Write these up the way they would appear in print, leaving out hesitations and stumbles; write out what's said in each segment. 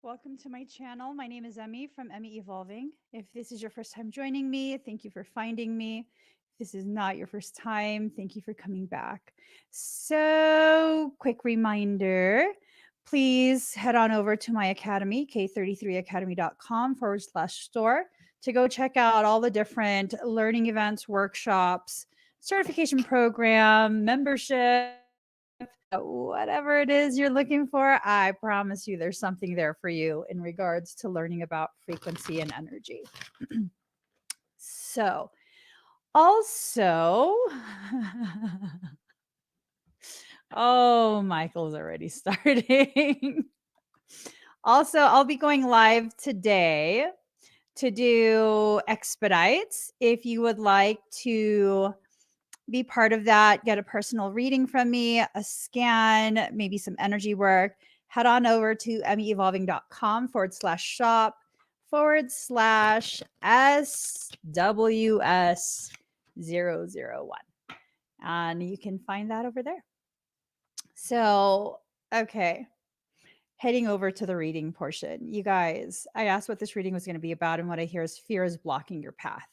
Welcome to my channel. My name is Emmy from Emmy Evolving. If this is your first time joining me, thank you for finding me. If this is not your first time, thank you for coming back. So, quick reminder, please head on over to my academy, k33academy.com/store, to go check out all the different learning events, workshops, certification program, membership, whatever it is you're looking for. I promise you there's something there for you in regards to learning about frequency and energy. So, also, oh, Michael's already starting. Also, I'll be going live today to do expedites. If you would like to be part of that, get a personal reading from me, a scan, maybe some energy work, head on over to emmyevolving.com/shop/SWS001. And you can find that over there. So, okay. Heading over to the reading portion. You guys, I asked what this reading was going to be about, and what I hear is fear is blocking your path.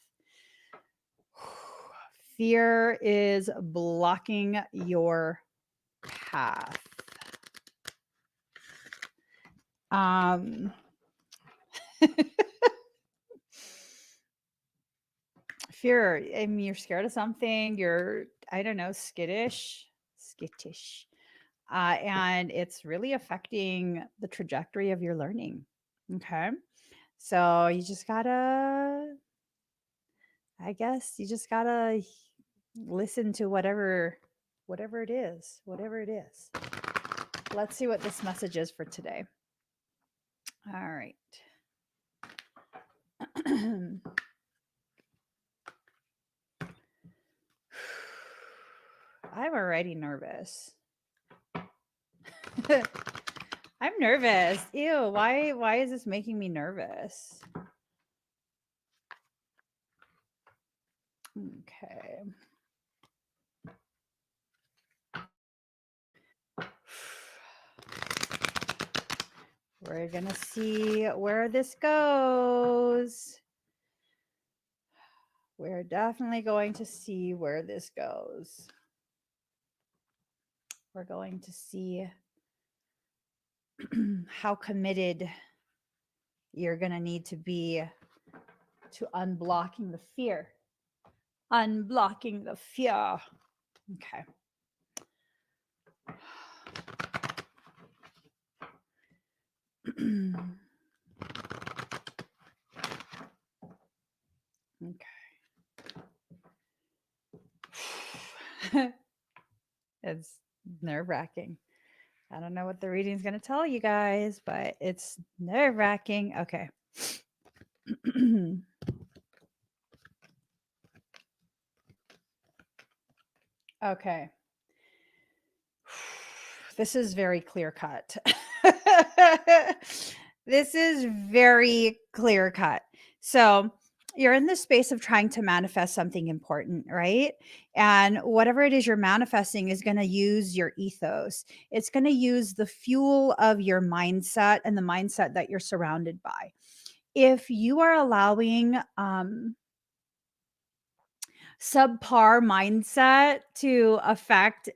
Fear is blocking your path. Fear, I mean, you're scared of something, you're, I don't know, skittish. And it's really affecting the trajectory of your learning. Okay. So you just gotta, I guess you just gotta listen to whatever it is. Let's see what this message is for today. All right. I'm already nervous. I'm nervous. Ew, why is this making me nervous? Okay. We're gonna see where this goes. We're definitely going to see where this goes. We're going to see how committed you're gonna need to be to unblocking the fear. Unblocking the fear. Okay. Okay. It's nerve-wracking. I don't know what the reading is going to tell you guys, but it's nerve-wracking. Okay. Okay. This is very clear-cut. This is very clear-cut. So you're in the space of trying to manifest something important, right? And whatever it is you're manifesting is going to use your ethos. It's going to use the fuel of your mindset and the mindset that you're surrounded by. If you are allowing subpar mindset to affect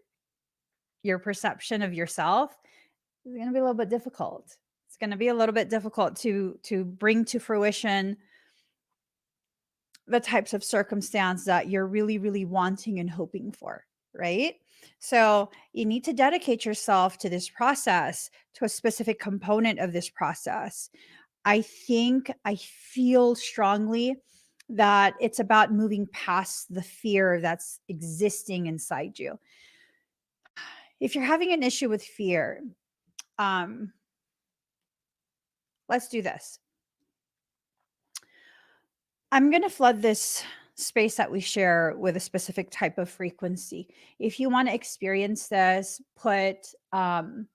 your perception of yourself, it's going to be a little bit difficult. It's going to be a little bit difficult to bring to fruition the types of circumstance that you're really, really wanting and hoping for, right? So you need to dedicate yourself to this process, to a specific component of this process. I feel strongly that it's about moving past the fear that's existing inside you. If you're having an issue with fear, let's do this. I'm going to flood this space that we share with a specific type of frequency. If you want to experience this, put hashtag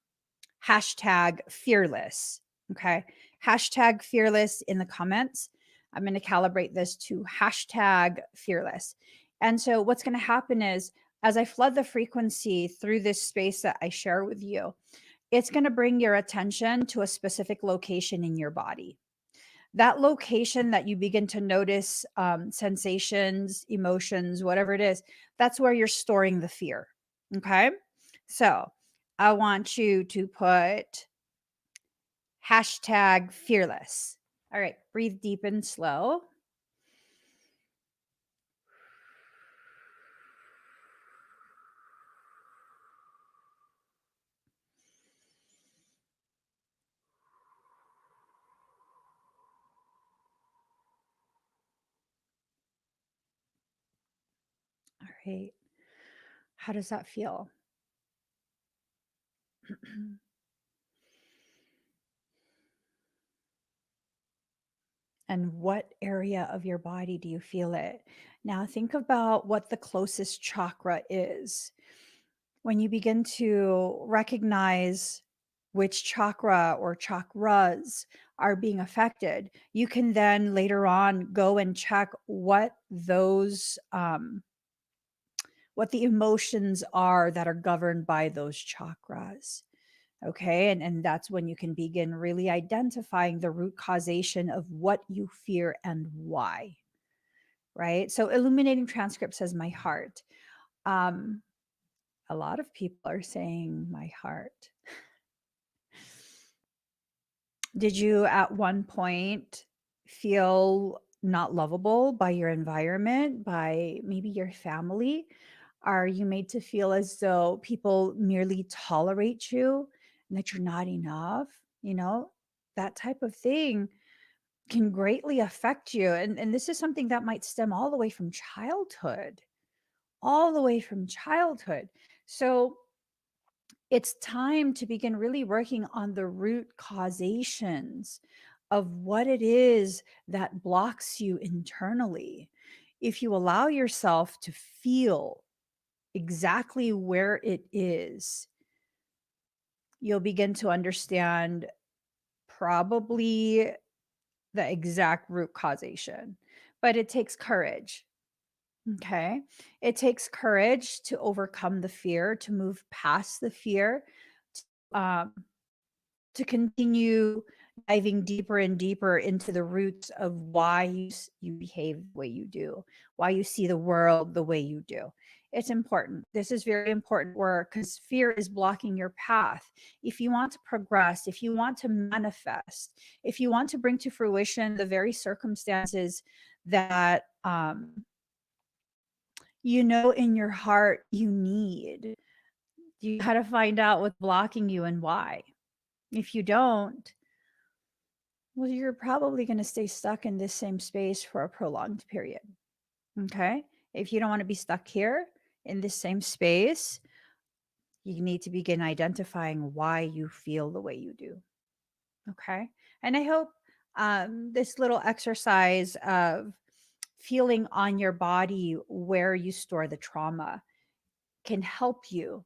fearless. Okay. Hashtag fearless in the comments. I'm going to calibrate this to hashtag fearless. And so what's going to happen is, as I flood the frequency through this space that I share with you, it's going to bring your attention to a specific location in your body. That location that you begin to notice sensations, emotions, whatever it is, that's where you're storing the fear. Okay. So I want you to put #fearless. All right. Breathe deep and slow. All right. How does that feel? And what area of your body do you feel it? Now, think about what the closest chakra is. When you begin to recognize which chakra or chakras are being affected, you can then later on go and check what those, what the emotions are that are governed by those chakras. Okay. And that's when you can begin really identifying the root causation of what you fear and why. Right. So illuminating transcript says my heart. Um, a lot of people are saying my heart. Did you at one point feel not lovable by your environment, by maybe your family? Are you made to feel as though people merely tolerate you and that you're not enough? You know, that type of thing can greatly affect you. And this is something that might stem all the way from childhood, all the way from childhood. So it's time to begin really working on the root causations of what it is that blocks you internally. If you allow yourself to feel exactly where it is, you'll begin to understand probably the exact root causation. But it takes courage. Okay. It takes courage to overcome the fear, to move past the fear, um, to continue diving deeper and deeper into the roots of why you behave the way you do, why you see the world the way you do. It's important. This is very important work because fear is blocking your path. If you want to progress, if you want to manifest, if you want to bring to fruition the very circumstances that you know in your heart you need, you got to find out what's blocking you and why. If you don't, well, you're probably going to stay stuck in this same space for a prolonged period. Okay. If you don't want to be stuck here in this same space, you need to begin identifying why you feel the way you do. Okay. And I hope this little exercise of feeling on your body where you store the trauma can help you.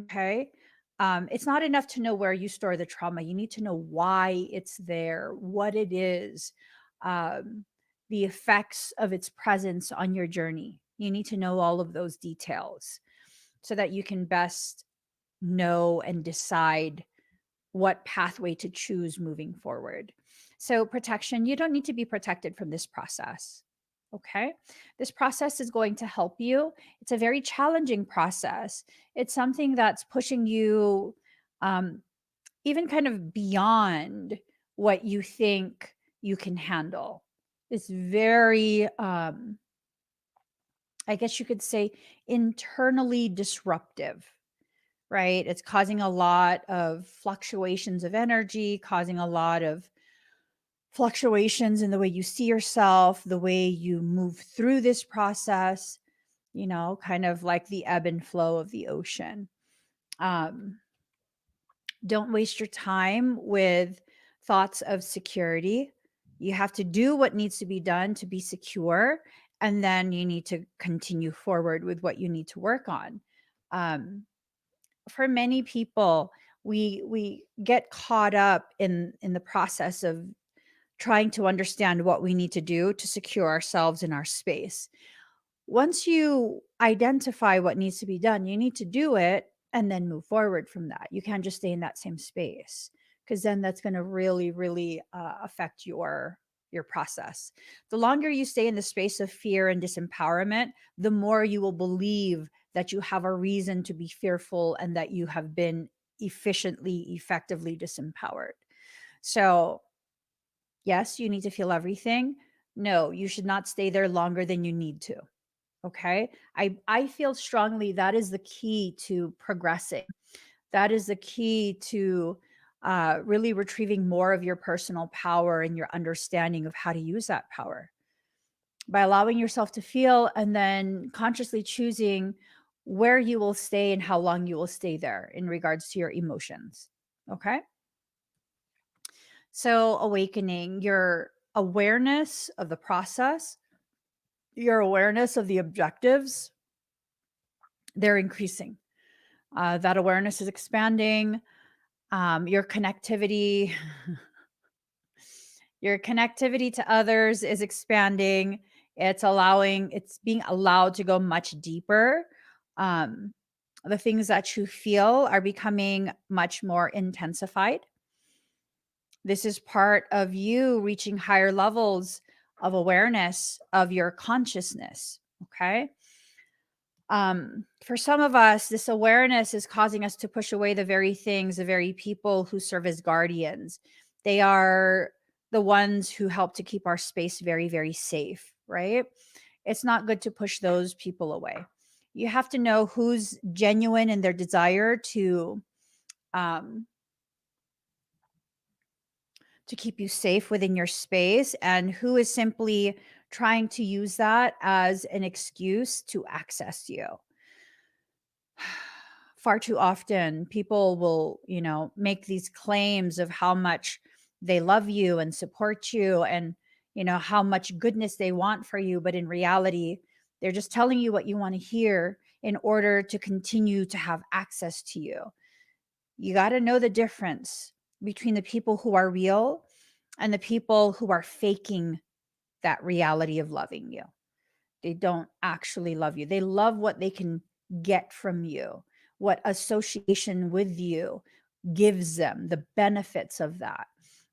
Okay. It's not enough to know where you store the trauma. You need to know why it's there, what it is, um, the effects of its presence on your journey. You need to know all of those details so that you can best know and decide what pathway to choose moving forward. So, protection, you don't need to be protected from this process. Okay. This process is going to help you. It's a very challenging process. It's something that's pushing you um, even kind of beyond what you think you can handle. It's very, I guess you could say, internally disruptive, right? It's causing a lot of fluctuations of energy, causing a lot of fluctuations in the way you see yourself, the way you move through this process, you know, kind of like the ebb and flow of the ocean. Um, don't waste your time with thoughts of security. You have to do what needs to be done to be secure, and then you need to continue forward with what you need to work on. Um, for many people, we get caught up in the process of trying to understand what we need to do to secure ourselves in our space. Once you identify what needs to be done, you need to do it, and then move forward from that. You can't just stay in that same space, because then that's going to really, really affect your process. The longer you stay in the space of fear and disempowerment, the more you will believe that you have a reason to be fearful and that you have been effectively disempowered. So, yes, you need to feel everything. No, you should not stay there longer than you need to. Okay. I feel strongly that is the key to progressing. That is the key to really retrieving more of your personal power and your understanding of how to use that power, by allowing yourself to feel and then consciously choosing where you will stay and how long you will stay there in regards to your emotions. Okay. So, awakening your awareness of the process, your awareness of the objectives, they're increasing. That awareness is expanding. Your connectivity, your connectivity to others is expanding. It's being allowed to go much deeper. Um, the things that you feel are becoming much more intensified. This is part of you reaching higher levels of awareness of your consciousness. Okay. For some of us, this awareness is causing us to push away the very things, the very people who serve as guardians. They are the ones who help to keep our space very, very safe, right? It's not good to push those people away. You have to know who's genuine in their desire um, to keep you safe within your space, and who is simply trying to use that as an excuse to access you. Far too often people will, make these claims of how much they love you and support you, and how much goodness they want for you, but in reality they're just telling you what you want to hear in order to continue to have access to you. You got to know the difference between the people who are real and the people who are faking that reality of loving you. They don't actually love you. They love what they can get from you, what association with you gives them, the benefits of that.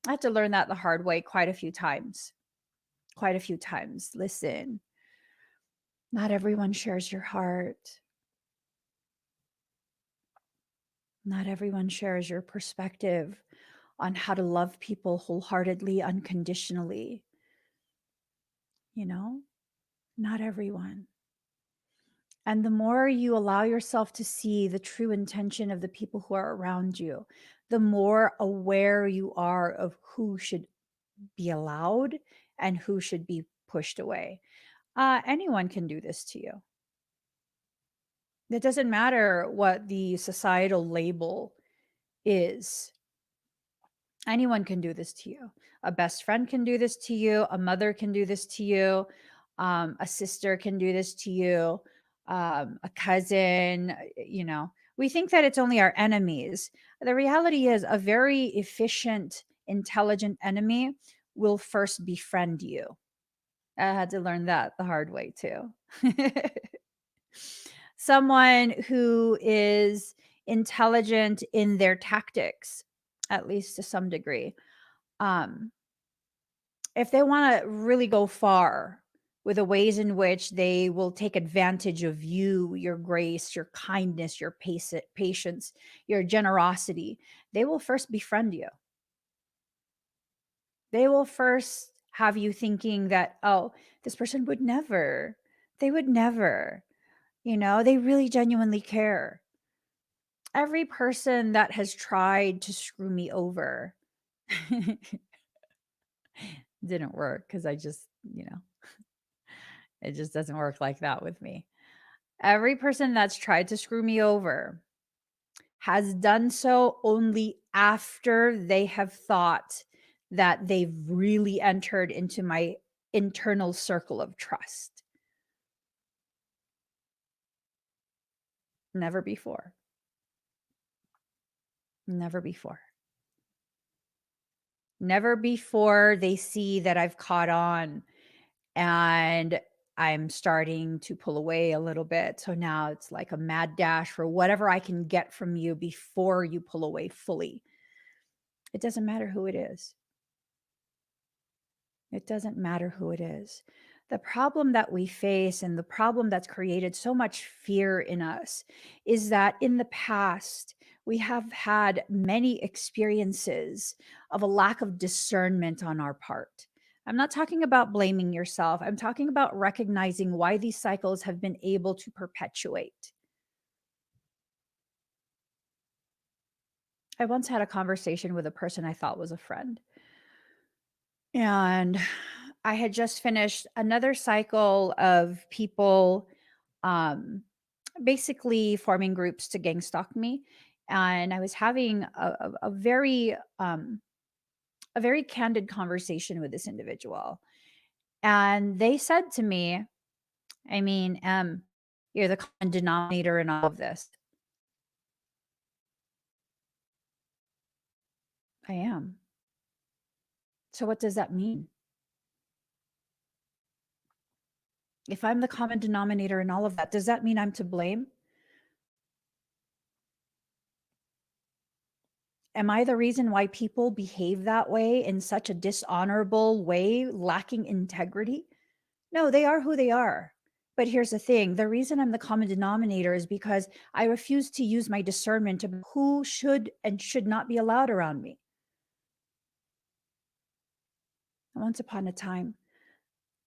I had to learn that the hard way quite a few times. Quite a few times. Listen, not everyone shares your heart. Not everyone shares your perspective on how to love people wholeheartedly, unconditionally. Not everyone. And the more you allow yourself to see the true intention of the people who are around you, the more aware you are of who should be allowed and who should be pushed away. Anyone can do this to you. It doesn't matter what the societal label is. Anyone can do this to you. A best friend can do this to you. A mother can do this to you. A sister can do this to you. A cousin, we think that it's only our enemies. The reality is, a very efficient, intelligent enemy will first befriend you. I had to learn that the hard way too. Someone who is intelligent in their tactics, at least to some degree, um, if they want to really go far with the ways in which they will take advantage of you, your grace, your kindness, your patience, your generosity, they will first befriend you. They will first have you thinking that, oh, this person would never, they would never, they really genuinely care. Every person that has tried to screw me over didn't work, because I just, it just doesn't work like that with me. Every person that's tried to screw me over has done so only after they have thought that they've really entered into my internal circle of trust. Never before. Never before. Never before they see that I've caught on and I'm starting to pull away a little bit. So now it's like a mad dash for whatever I can get from you before you pull away fully. It doesn't matter who it is. It doesn't matter who it is. The problem that we face and the problem that's created so much fear in us is that in the past, we have had many experiences of a lack of discernment on our part. I'm not talking about blaming yourself. I'm talking about recognizing why these cycles have been able to perpetuate. I once had a conversation with a person I thought was a friend. And I had just finished another cycle of people basically forming groups to gang stalk me. And I was having a very candid conversation with this individual. And they said to me, I mean, you're the common denominator in all of this. I am. So what does that mean? If I'm the common denominator in all of that, does that mean I'm to blame? Am I the reason why people behave that way in such a dishonorable way, lacking integrity? No, they are who they are. But here's the thing, the reason I'm the common denominator is because I refuse to use my discernment of who should and should not be allowed around me. Once upon a time,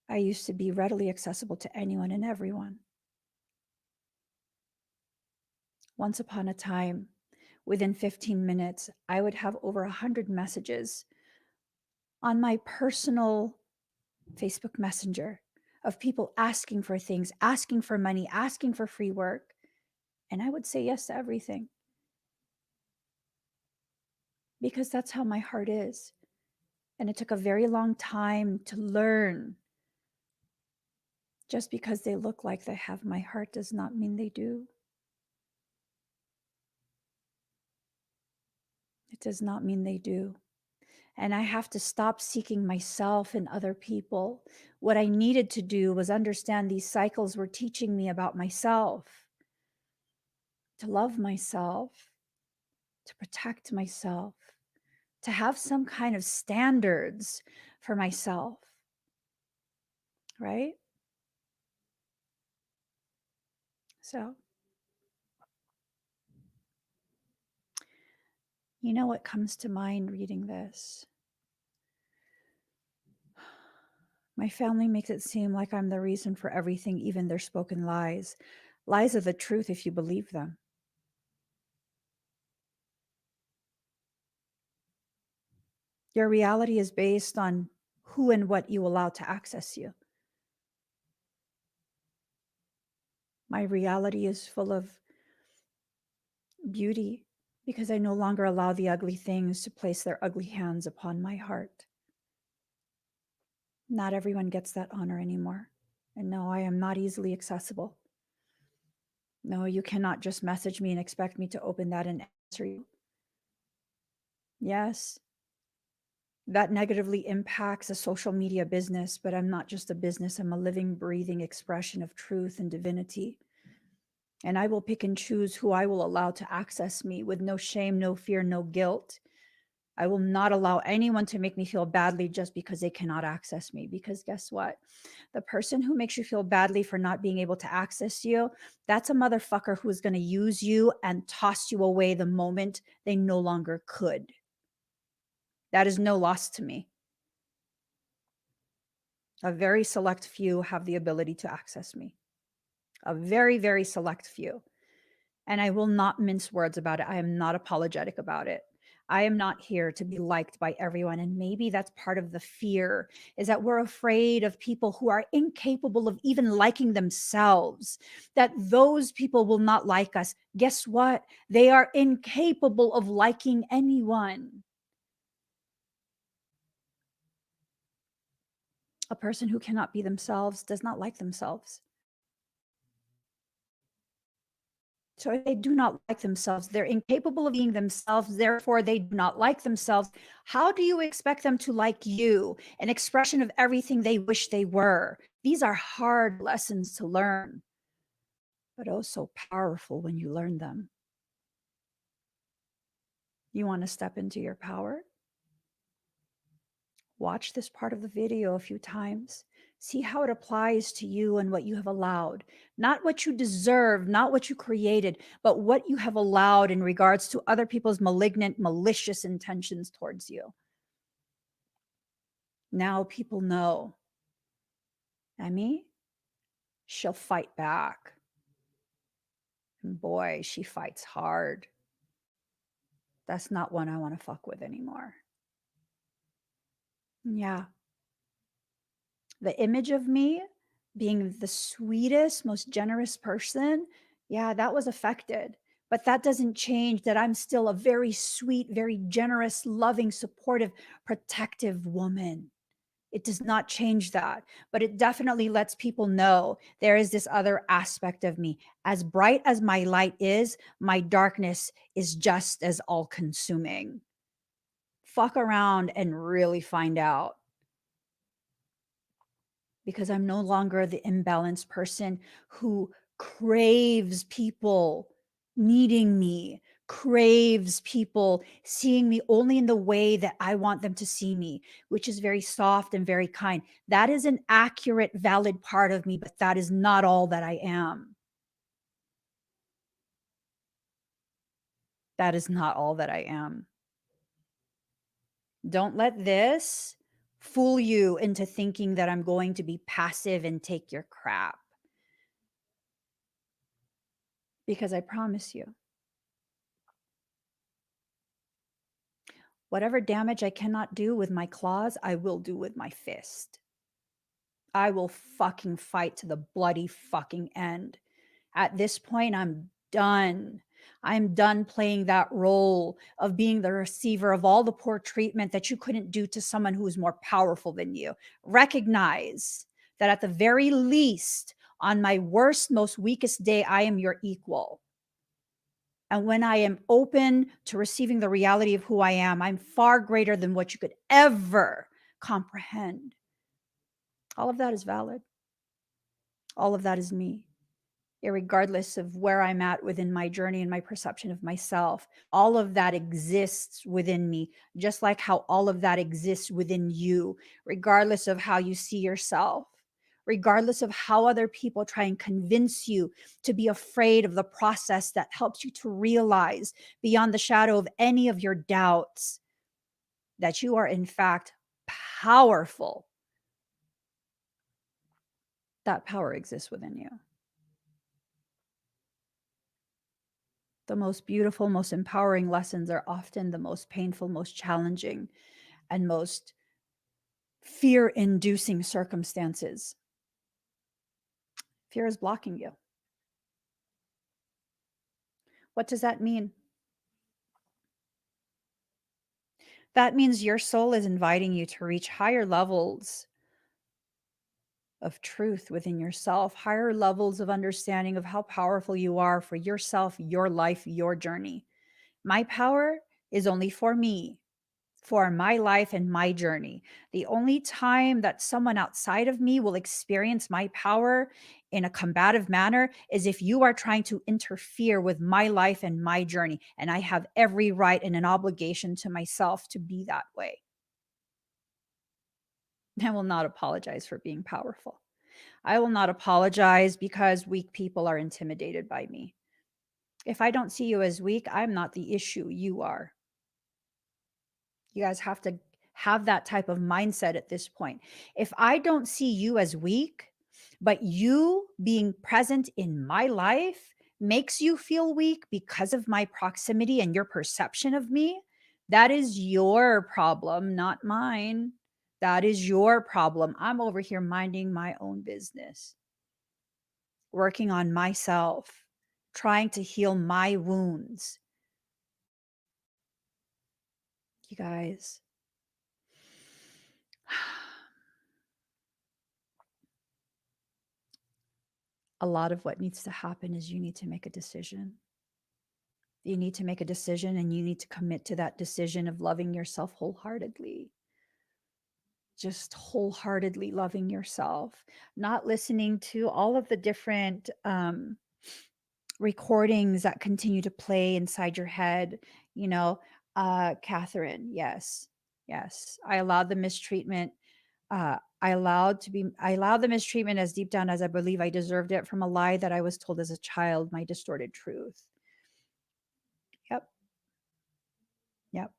I used to be readily accessible to anyone and everyone. Once upon a time, within 15 minutes, I would have over 100 messages on my personal Facebook Messenger of people asking for things, asking for money, asking for free work. And I would say yes to everything because that's how my heart is. And it took a very long time to learn. Just because they look like they have my heart does not mean they do. It does not mean they do. And I have to stop seeking myself in other people. What I needed to do was understand these cycles were teaching me about myself, to love myself, to protect myself, to have some kind of standards for myself, right? So, you know what comes to mind reading this? My family makes it seem like I'm the reason for everything, even their spoken lies. Lies are the truth if you believe them. Your reality is based on who and what you allow to access you. My reality is full of beauty because I no longer allow the ugly things to place their ugly hands upon my heart. Not everyone gets that honor anymore. And no, I am not easily accessible. No, you cannot just message me and expect me to open that and answer you. Yes, that negatively impacts a social media business, but I'm not just a business. I'm a living, breathing expression of truth and divinity. And I will pick and choose who I will allow to access me with no shame, no fear, no guilt. I will not allow anyone to make me feel badly just because they cannot access me. Because guess what? The person who makes you feel badly for not being able to access you, that's a motherfucker who is going to use you and toss you away the moment they no longer could. That is no loss to me. A very select few have the ability to access me. A very, very select few. And I will not mince words about it. I am not apologetic about it. I am not here to be liked by everyone. And maybe that's part of the fear, is that we're afraid of people who are incapable of even liking themselves, that those people will not like us. Guess what? They are incapable of liking anyone. A person who cannot be themselves does not like themselves. So they do not like themselves. They're incapable of being themselves. Therefore, they do not like themselves. How do you expect them to like you? An expression of everything they wish they were. These are hard lessons to learn, but oh, so powerful when you learn them. You want to step into your power? Watch this part of the video a few times. See how it applies to you and what you have allowed. Not what you deserve, not what you created, but what you have allowed in regards to other people's malignant, malicious intentions towards you. Now people know. Emmy, she'll fight back. And boy, she fights hard. That's not one I want to fuck with anymore. Yeah. The image of me being the sweetest, most generous person, yeah, that was affected. But that doesn't change that I'm still a very sweet, very generous, loving, supportive, protective woman. It does not change that, but it definitely lets people know there is this other aspect of me. As bright as my light is, my darkness is just as all consuming. Fuck around and really find out. Because I'm no longer the imbalanced person who craves people needing me, craves people seeing me only in the way that I want them to see me, which is very soft and very kind. That is an accurate, valid part of me, but that is not all that I am. That is not all that I am. Don't let this fool you into thinking that I'm going to be passive and take your crap. Because I promise you, whatever damage I cannot do with my claws, I will do with my fist. I will fucking fight to the bloody fucking end. At this point, I'm done. I'm done playing that role of being the receiver of all the poor treatment that you couldn't do to someone who is more powerful than you. Recognize that at the very least, on my worst, most weakest day, I am your equal. And when I am open to receiving the reality of who I am, I'm far greater than what you could ever comprehend. All of that is valid. All of that is me, irregardless of where I'm at within my journey and my perception of myself. All of that exists within me, just like how all of that exists within you, regardless of how you see yourself. Regardless of how other people try and convince you to be afraid of the process that helps you to realize beyond the shadow of any of your doubts that you are in fact powerful. That power exists within you. The most beautiful, most empowering lessons are often the most painful, most challenging, and most fear-inducing circumstances. Fear is blocking you. What does that mean? That means your soul is inviting you to reach higher levels of truth within yourself, higher levels of understanding of how powerful you are for yourself, your life, your journey. My power is only for me, for my life and my journey. The only time that someone outside of me will experience my power in a combative manner is if you are trying to interfere with my life and my journey. And I have every right and an obligation to myself to be that way. I will not apologize for being powerful. I will not apologize because weak people are intimidated by me. If I don't see you as weak, I'm not the issue. You are. You guys have to have that type of mindset at this point. If I don't see you as weak, but you being present in my life makes you feel weak because of my proximity and your perception of me, that is your problem, not mine. That is your problem. I'm over here minding my own business, working on myself, trying to heal my wounds. You guys, a lot of what needs to happen is you need to make a decision. You need to make a decision, and you need to commit to that decision of loving yourself wholeheartedly. Just wholeheartedly loving yourself, not listening to all of the different recordings that continue to play inside your head. You know, Catherine, yes, yes, I allowed the mistreatment. I allowed the mistreatment as deep down as I believe I deserved it from a lie that I was told as a child, my distorted truth. Yep. Yep.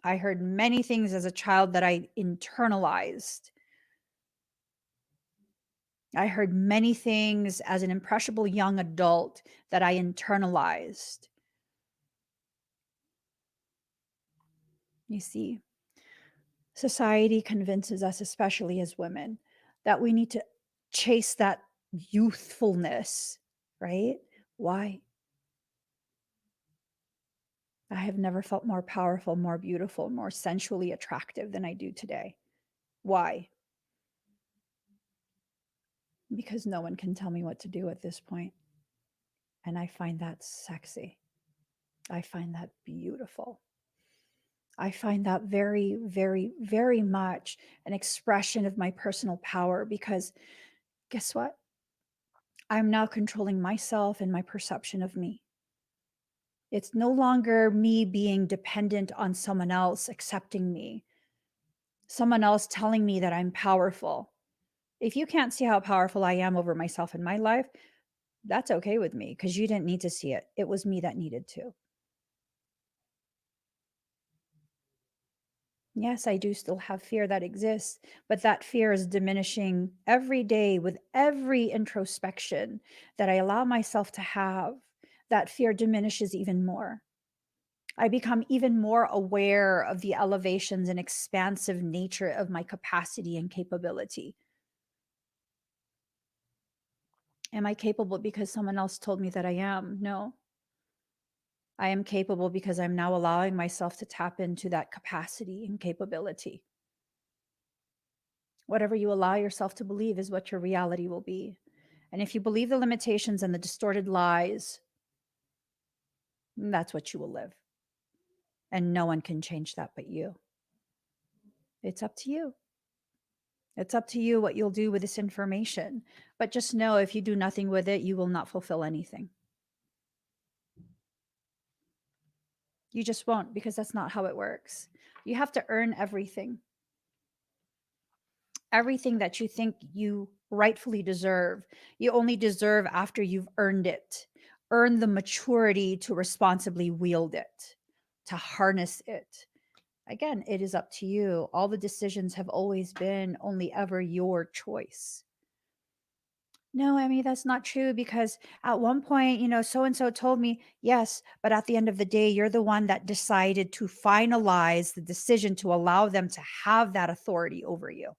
I heard many things as a child that I internalized. I heard many things as an impressionable young adult that I internalized. You see, society convinces us, especially as women, that we need to chase that youthfulness, right? Why? I have never felt more powerful, more beautiful, more sensually attractive than I do today. Why? Because no one can tell me what to do at this point. And I find that sexy. I find that beautiful. I find that very, very, very much an expression of my personal power, because guess what? I'm now controlling myself and my perception of me. It's no longer me being dependent on someone else accepting me, someone else telling me that I'm powerful. If you can't see how powerful I am over myself in my life, that's okay with me, because you didn't need to see it. It was me that needed to. Yes, I do still have fear that exists, but that fear is diminishing every day with every introspection that I allow myself to have. That fear diminishes even more. I become even more aware of the elevations and expansive nature of my capacity and capability. Am I capable because someone else told me that I am? No. I am capable because I'm now allowing myself to tap into that capacity and capability. Whatever you allow yourself to believe is what your reality will be. And if you believe the limitations and the distorted lies, that's what you will live. And no one can change that but you. It's up to you. It's up to you what you'll do with this information. But just know, if you do nothing with it, you will not fulfill anything. You just won't, because that's not how it works. You have to earn everything. Everything that you think you rightfully deserve, you only deserve after you've earned it. Earn the maturity to responsibly wield it, to harness it. Again, it is up to you. All the decisions have always been only ever your choice. No, I mean, that's not true, because at one point, so and so told me, yes, but at the end of the day, you're the one that decided to finalize the decision to allow them to have that authority over you.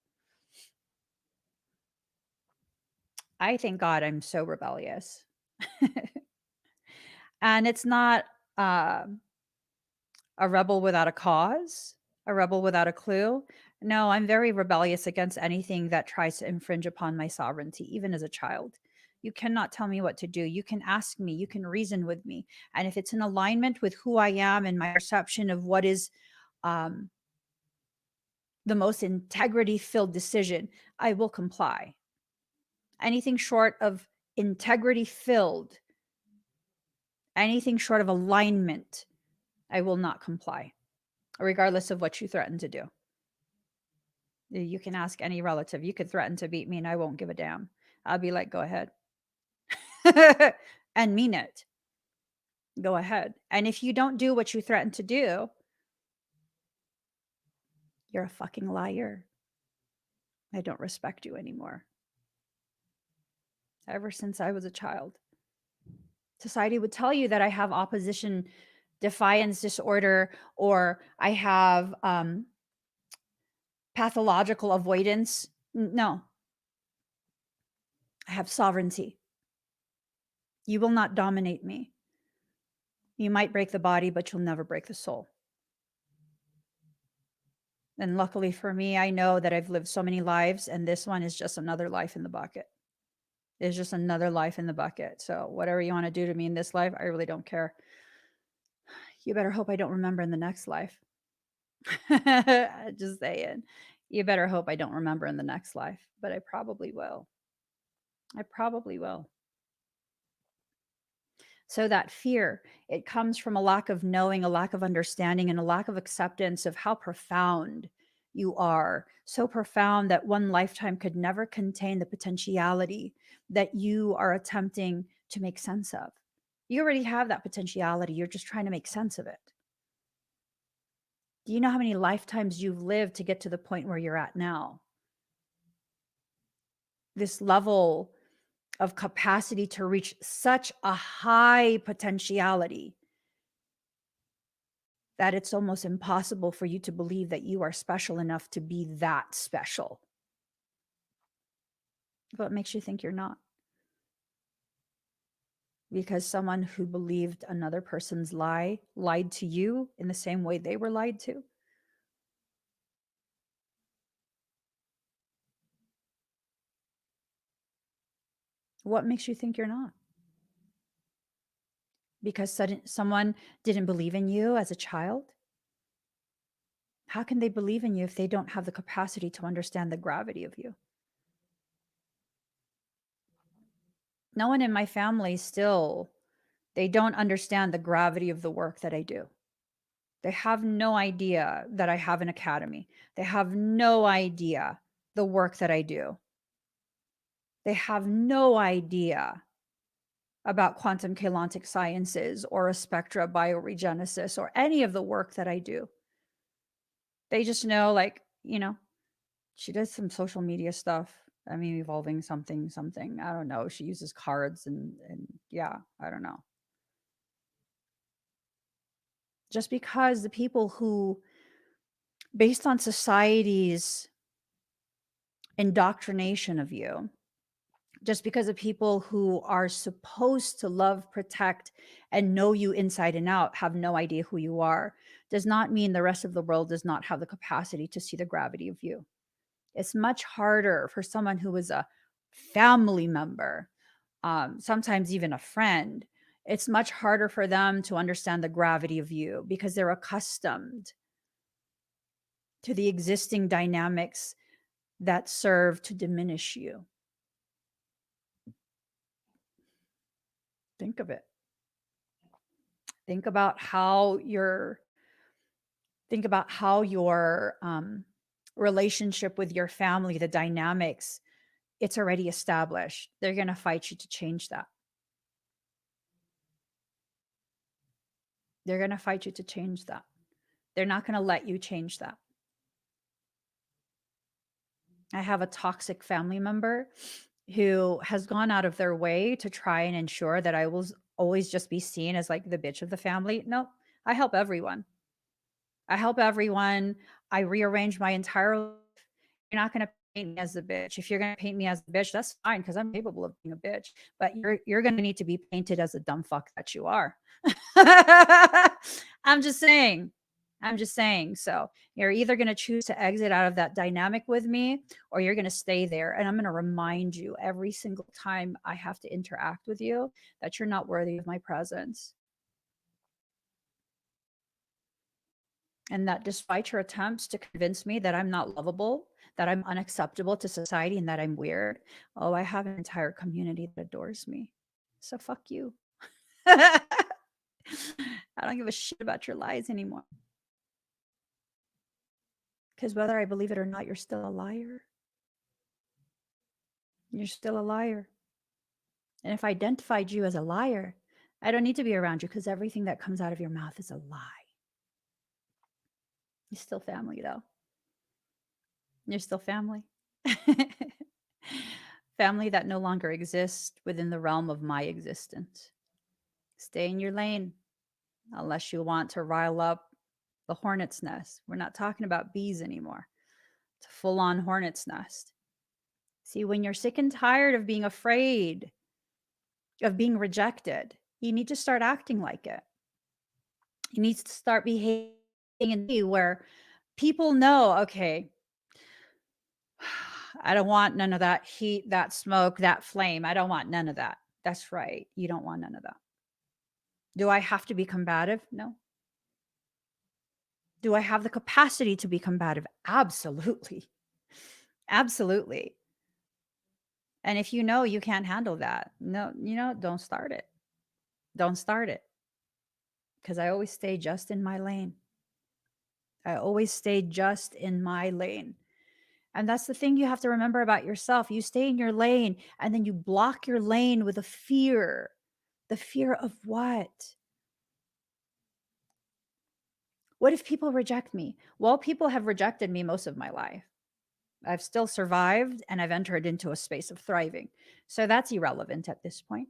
I thank God I'm so rebellious. And it's not uh, a rebel without a cause, a rebel without a clue. No, I'm very rebellious against anything that tries to infringe upon my sovereignty, even as a child. You cannot tell me what to do. You can ask me, you can reason with me. And if it's in alignment with who I am and my perception of what is um, the most integrity filled decision, I will comply. Anything short of integrity filled, anything short of alignment, I will not comply, regardless of what you threaten to do. You can ask any relative. You could threaten to beat me and I won't give a damn. I'll be like, go ahead. And mean it. Go ahead. And if you don't do what you threaten to do, you're a fucking liar. I don't respect you anymore. Ever since I was a child, society would tell you that I have opposition defiance disorder, or I have pathological avoidance. No, I have sovereignty. You will not dominate me. You might break the body, but you'll never break the soul. And luckily for me, I know that I've lived so many lives, and this one is just another life in the bucket. It's just another life in the bucket. So whatever you want to do to me in this life, I really don't care. You better hope I don't remember in the next life. Just saying. You better hope I don't remember in the next life, but I probably will. I probably will. So that fear, it comes from a lack of knowing, a lack of understanding, and a lack of acceptance of how profound you are. So profound that one lifetime could never contain the potentiality that you are attempting to make sense of. You already have that potentiality. You're just trying to make sense of it. Do you know how many lifetimes you've lived to get to the point where you're at now? This level of capacity to reach such a high potentiality that it's almost impossible for you to believe that you are special enough to be that special. What makes you think you're not? Because someone who believed another person's lie lied to you in the same way they were lied to? What makes you think you're not? Because someone didn't believe in you as a child? How can they believe in you if they don't have the capacity to understand the gravity of you? No one in my family still, they don't understand the gravity of the work that I do. They have no idea that I have an academy. They have no idea the work that I do. They have no idea about quantum chaotic sciences or a spectra bioregenesis or any of the work that I do. They just know, like, she does some social media stuff. I mean, evolving something. I don't know. She uses cards and yeah, I don't know. Just because the people who, based on society's indoctrination of you, just because of people who are supposed to love, protect, and know you inside and out have no idea who you are, does not mean the rest of the world does not have the capacity to see the gravity of you. It's much harder for someone who is a family member, sometimes even a friend. It's much harder for them to understand the gravity of you because they're accustomed to the existing dynamics that serve to diminish you. Think of it. Think about how your relationship with your family, the dynamics, it's already established. They're going to fight you to change that. They're going to fight you to change that. They're not going to let you change that. I have a toxic family member who has gone out of their way to try and ensure that I will always just be seen as like the bitch of the family. No, I help everyone. I help everyone. I rearrange my entire life. You're not going to paint me as the bitch. If you're going to paint me as the bitch, that's fine because I'm capable of being a bitch. But you're going to need to be painted as a dumb fuck that you are. I'm just saying. I'm just saying. So you're either going to choose to exit out of that dynamic with me or you're going to stay there. And I'm going to remind you every single time I have to interact with you that you're not worthy of my presence. And that despite your attempts to convince me that I'm not lovable, that I'm unacceptable to society, and that I'm weird, oh, I have an entire community that adores me. So fuck you. I don't give a shit about your lies anymore. Because whether I believe it or not, you're still a liar. You're still a liar. And if I identified you as a liar, I don't need to be around you because everything that comes out of your mouth is a lie. You're still family, though. You're still family. Family that no longer exists within the realm of my existence. Stay in your lane unless you want to rile up the hornet's nest. We're not talking about bees anymore. It's a full-on hornet's nest. See, when you're sick and tired of being afraid of being rejected, you need to start acting like it. You need to start behaving in a way where people know, okay, I don't want none of that heat, that smoke, that flame. I don't want none of that. That's right. You don't want none of that. Do I have to be combative? No. Do I have the capacity to be combative? Absolutely. Absolutely. And if you know you can't handle that, no, don't start it. Don't start it. Because I always stay just in my lane. I always stay just in my lane. And that's the thing you have to remember about yourself. You stay in your lane and then you block your lane with a fear. The fear of what? What if people reject me? Well, people have rejected me most of my life. I've still survived and I've entered into a space of thriving. So that's irrelevant at this point.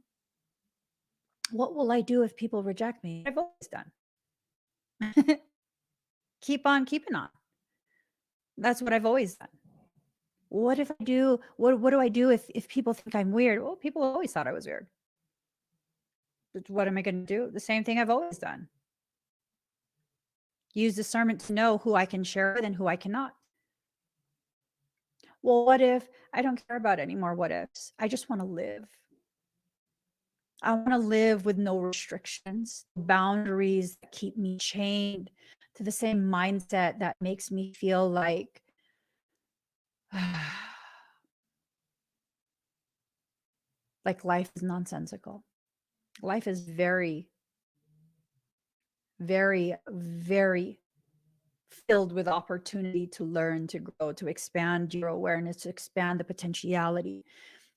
What will I do if people reject me? I've always done. Keep on keeping on. That's what I've always done. What if I do? What do I do if people think I'm weird? Well, people always thought I was weird. But what am I going to do? The same thing I've always done. Use discernment to know who I can share with and who I cannot. Well, what if I don't care about any more what ifs? I just want to live. I want to live with no restrictions, boundaries that keep me chained to the same mindset that makes me feel like like life is nonsensical. Life is very, very, very filled with opportunity to learn, to grow, to expand your awareness, to expand the potentiality,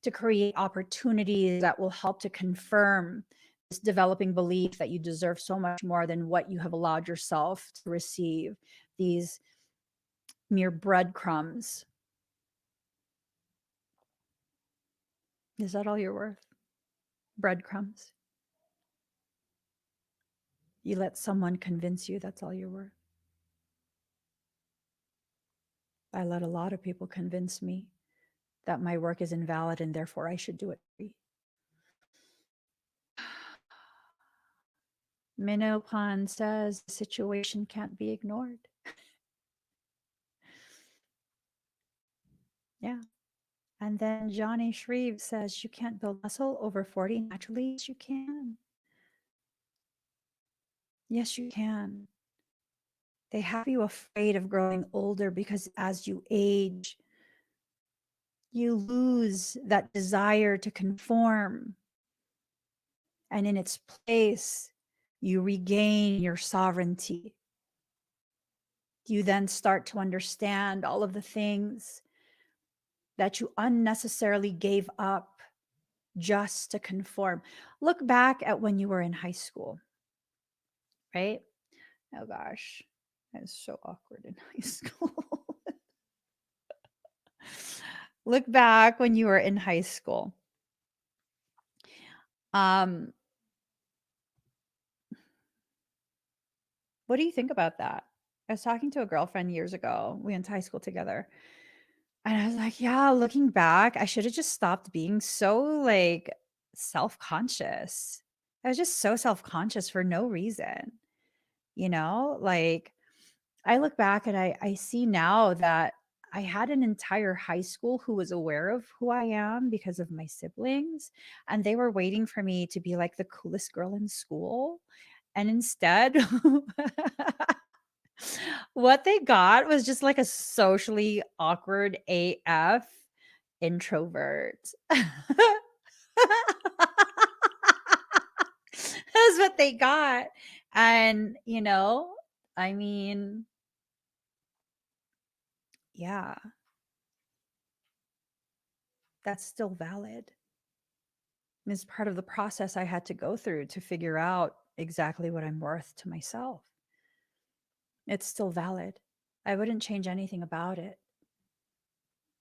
to create opportunities that will help to confirm this developing belief that you deserve so much more than what you have allowed yourself to receive. These mere breadcrumbs. Is that all you're worth? Breadcrumbs. You let someone convince you that's all you're worth. I let a lot of people convince me that my work is invalid and therefore I should do it free. Minopan says the situation can't be ignored. Yeah. And then Johnny Shreve says you can't build muscle over 40 naturally. Yes, you can. Yes, you can. They have you afraid of growing older because as you age, you lose that desire to conform. And in its place, you regain your sovereignty. You then start to understand all of the things that you unnecessarily gave up just to conform. Look back at when you were in high school, right? Oh gosh, that's so awkward in high school. Look back when you were in high school. What do you think about that? I was talking to a girlfriend years ago. We went to high school together. And I was like, yeah, looking back, I should have just stopped being so like self-conscious. I was just so self-conscious for no reason. Like I look back and I see now that I had an entire high school who was aware of who I am because of my siblings. And they were waiting for me to be like the coolest girl in school. And instead, what they got was just like a socially awkward AF introvert. That's what they got. And, I mean, yeah, that's still valid. It's part of the process I had to go through to figure out exactly what I'm worth to myself. It's still valid. I wouldn't change anything about it.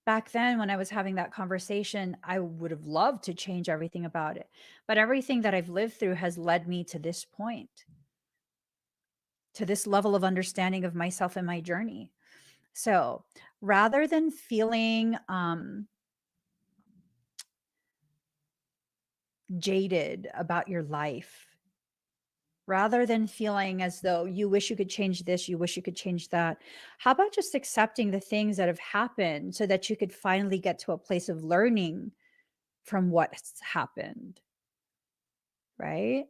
Back then, when I was having that conversation, I would have loved to change everything about it. But everything that I've lived through has led me to this point, to this level of understanding of myself and my journey. So rather than feeling jaded about your life, rather than feeling as though you wish you could change this, you wish you could change that, how about just accepting the things that have happened so that you could finally get to a place of learning from what's happened, right?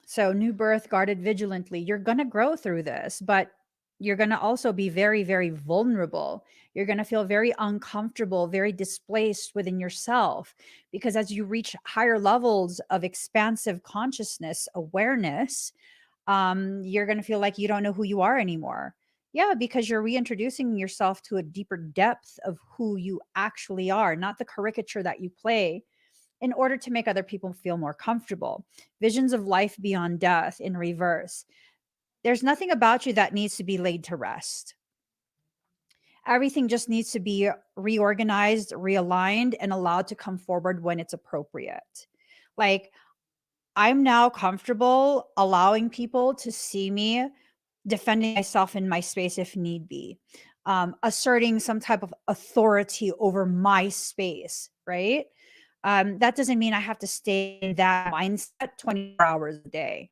So, new birth, guarded vigilantly. You're going to grow through this, but You're going to also be very, very vulnerable. You're going to feel very uncomfortable, very displaced within yourself, because as you reach higher levels of expansive consciousness, awareness, you're going to feel like you don't know who you are anymore. Yeah, because you're reintroducing yourself to a deeper depth of who you actually are, not the caricature that you play in order to make other people feel more comfortable. Visions of life beyond death in reverse. There's nothing about you that needs to be laid to rest. Everything just needs to be reorganized, realigned, and allowed to come forward when it's appropriate. Like, I'm now comfortable allowing people to see me defending myself in my space if need be, asserting some type of authority over my space, right? That doesn't mean I have to stay in that mindset 24 hours a day.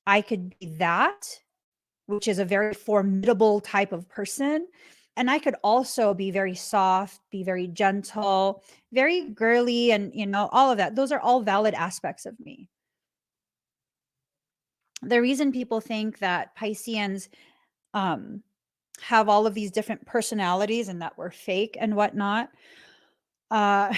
I could be that, which is a very formidable type of person. And I could also be very soft, be very gentle, very girly, and, all of that. Those are all valid aspects of me. The reason people think that Pisceans um, have all of these different personalities and that we're fake and whatnot uh,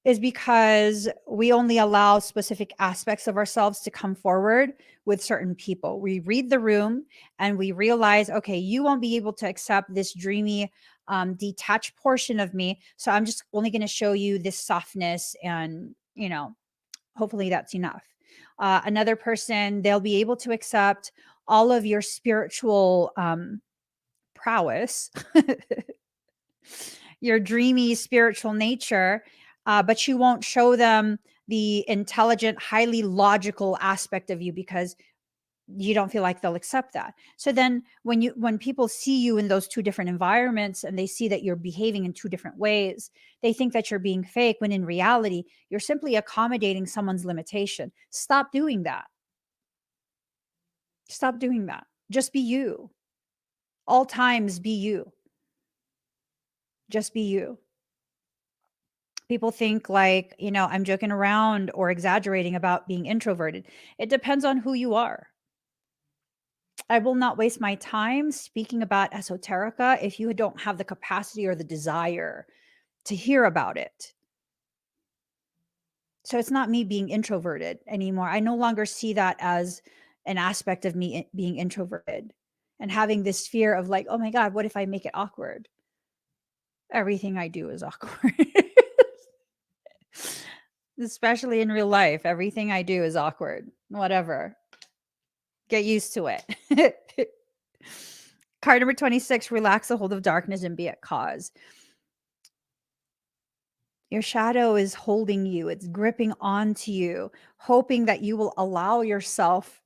is because we only allow specific aspects of ourselves to come forward with certain people. We read the room and we realize, okay, you won't be able to accept this dreamy, detached portion of me. So I'm just only going to show you this softness, and, hopefully that's enough. Another person, they'll be able to accept all of your spiritual prowess, your dreamy spiritual nature, but you won't show them the intelligent, highly logical aspect of you because you don't feel like they'll accept that. So then when people see you in those two different environments and they see that you're behaving in two different ways, they think that you're being fake, when in reality, you're simply accommodating someone's limitation. Stop doing that. Stop doing that. Just be you. All times be you. Just be you. People think like, I'm joking around or exaggerating about being introverted. It depends on who you are. I will not waste my time speaking about esoterica if you don't have the capacity or the desire to hear about it. So it's not me being introverted anymore. I no longer see that as an aspect of me being introverted and having this fear of like, oh my God, what if I make it awkward? Everything I do is awkward. Especially in real life, everything I do is awkward. Whatever. Get used to it. Card number 26, relax the hold of darkness and be at cause. Your shadow is holding you. It's gripping onto you, hoping that you will allow yourself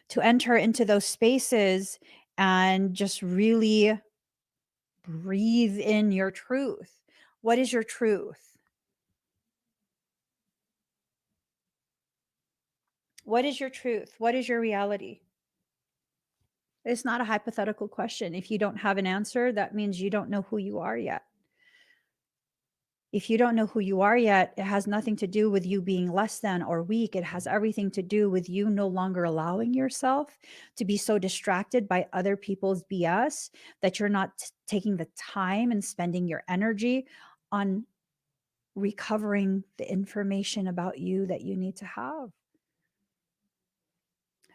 to enter into those spaces and just really breathe in your truth. What is your truth? What is your truth? What is your reality? It's not a hypothetical question. If you don't have an answer, that means you don't know who you are yet. If you don't know who you are yet, it has nothing to do with you being less than or weak. It has everything to do with you no longer allowing yourself to be so distracted by other people's BS that you're not taking the time and spending your energy on recovering the information about you that you need to have.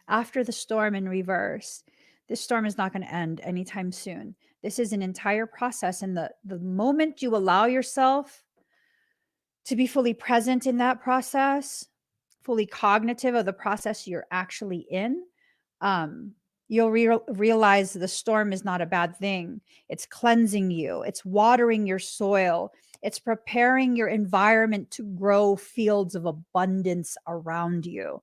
After the storm in reverse, this storm is not going to end anytime soon. This is an entire process. And the moment you allow yourself to be fully present in that process, fully cognitive of the process you're actually in, you'll realize the storm is not a bad thing. It's cleansing you. It's watering your soil. It's preparing your environment to grow fields of abundance around you.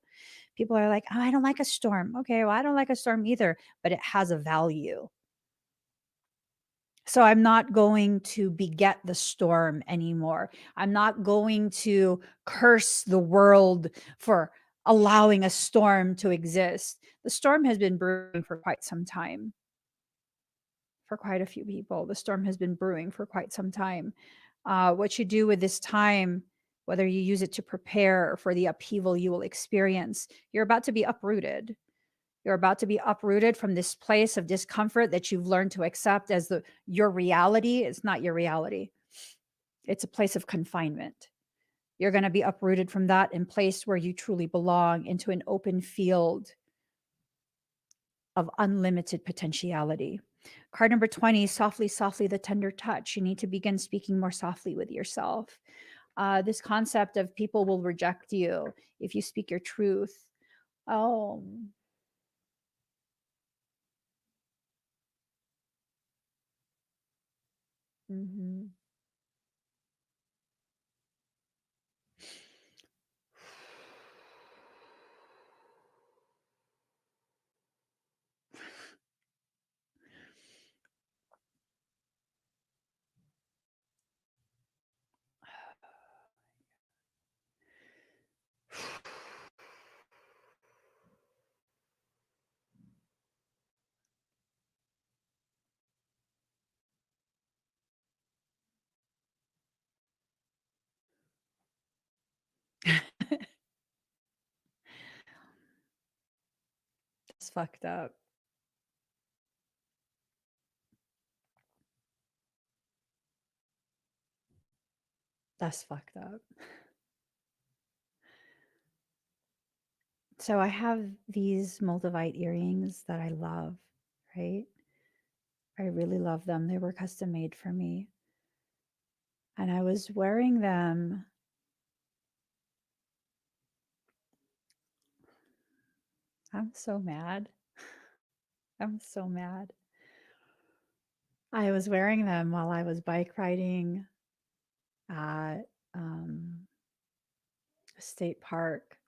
People are like, oh, I don't like a storm. Okay, well, I don't like a storm either, but it has a value. So I'm not going to beget the storm anymore. I'm not going to curse the world for allowing a storm to exist. The storm has been brewing for quite some time. For quite a few people, the storm has been brewing for quite some time. What you do with this time, whether you use it to prepare for the upheaval you will experience, you're about to be uprooted. You're about to be uprooted from this place of discomfort that you've learned to accept as your reality. It's not your reality. It's a place of confinement. You're going to be uprooted from that and placed where you truly belong, into an open field of unlimited potentiality. Card number 20, softly, softly, the tender touch. You need to begin speaking more softly with yourself. This concept of people will reject you if you speak your truth. Oh, mhm. It's fucked up. That's fucked up. So I have these Moldavite earrings that I love, right? I really love them. They were custom made for me. And I was wearing them. I'm so mad. I'm so mad. I was wearing them while I was bike riding at a state park.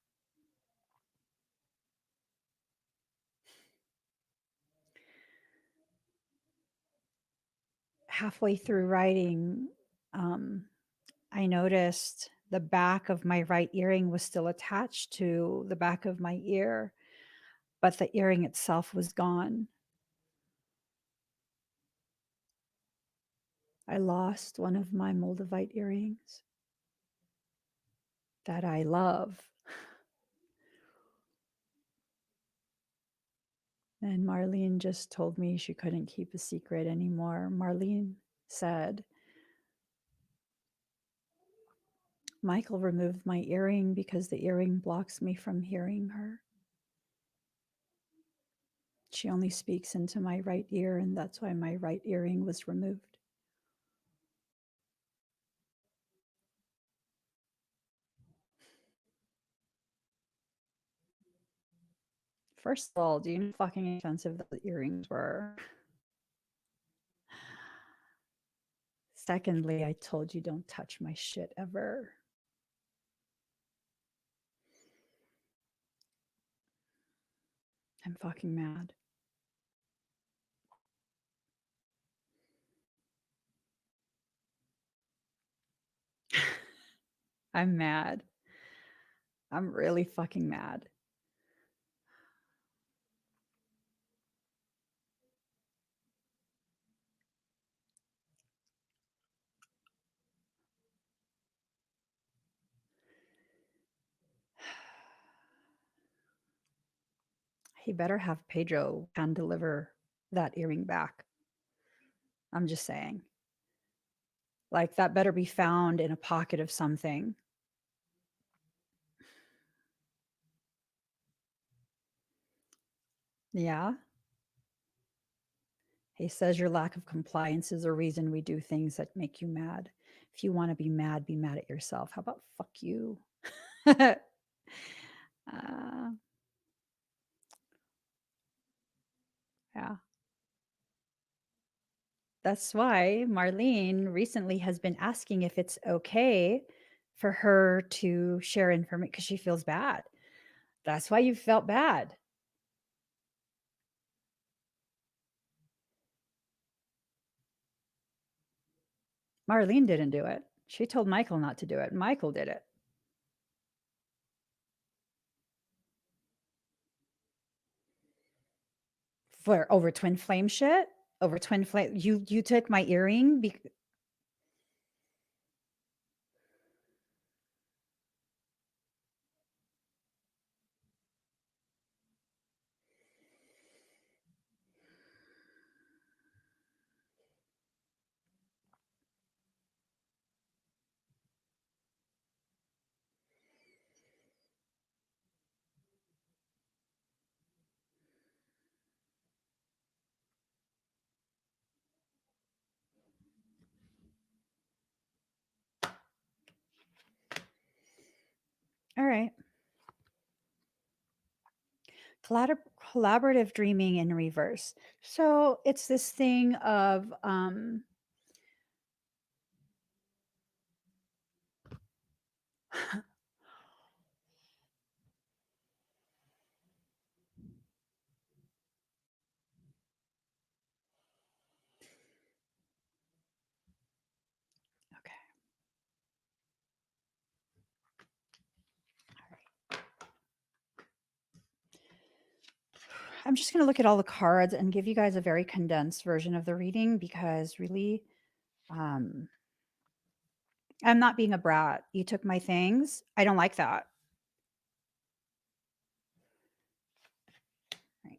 Halfway through riding, I noticed the back of my right earring was still attached to the back of my ear, but the earring itself was gone. I lost one of my Moldavite earrings that I love. And Marlene just told me she couldn't keep a secret anymore. Marlene said, Michael removed my earring because the earring blocks me from hearing her. She only speaks into my right ear, and that's why my right earring was removed. First of all, do you know how fucking expensive the earrings were? Secondly, I told you don't touch my shit ever. I'm fucking mad. I'm mad. I'm really fucking mad. He better have Pedro hand deliver that earring back. I'm just saying. Like, that better be found in a pocket of something. Yeah. He says your lack of compliance is a reason we do things that make you mad. If you want to be mad at yourself. How about fuck you? uh, yeah. That's why Marlene recently has been asking if it's okay for her to share information because she feels bad. That's why you felt bad. Marlene didn't do it. She told Michael not to do it. Michael did it. For over twin flame shit? Over twin flame. You took my earring All right. Collaborative dreaming in reverse. So it's this thing of okay. All right. I'm just going to look at all the cards and give you guys a very condensed version of the reading because really I'm not being a brat. You took my things. I don't like that. Right.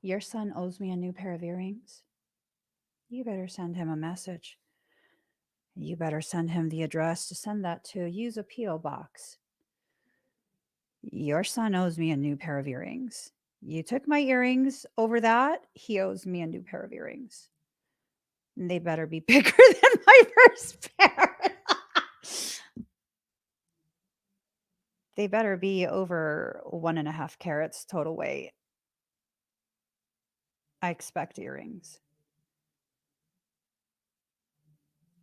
Your son owes me a new pair of earrings. You better send him a message. You better send him the address to send that to. Use a P.O. box. Your son owes me a new pair of earrings. You took my earrings over that. He owes me a new pair of earrings. And they better be bigger than my first pair. They better be over 1.5 carats total weight. I expect earrings.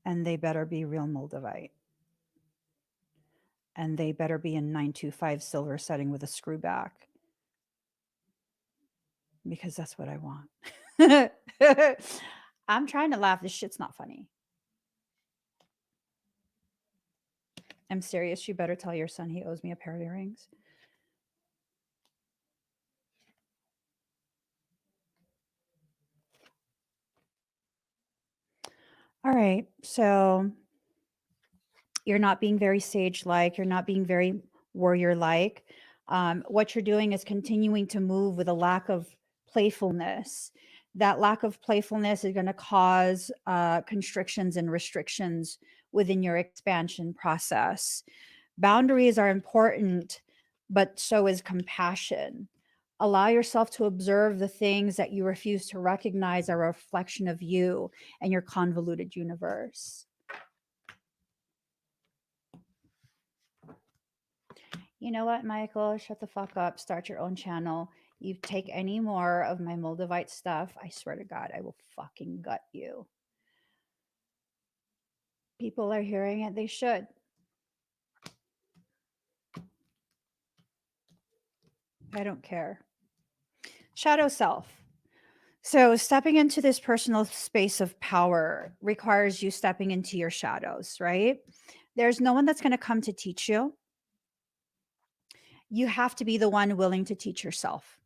And they better be real Moldavite. And they better be in 925 silver setting with a screw back. Because that's what I want. I'm trying to laugh. This shit's not funny. I'm serious. You better tell your son he owes me a pair of earrings. All right. So you're not being very sage-like. You're not being very warrior-like. What you're doing is continuing to move with a lack of playfulness. That lack of playfulness is going to cause constrictions and restrictions within your expansion process. Boundaries are important, but so is compassion. Allow yourself to observe the things that you refuse to recognize are a reflection of you and your convoluted universe. You know what, Michael? Shut the fuck up. Start your own channel. You take any more of my Moldavite stuff, I swear to God, I will fucking gut you. People are hearing it. They should. I don't care. Shadow self. So, stepping into this personal space of power requires you stepping into your shadows, right? There's no one that's going to come to teach you. You have to be the one willing to teach yourself.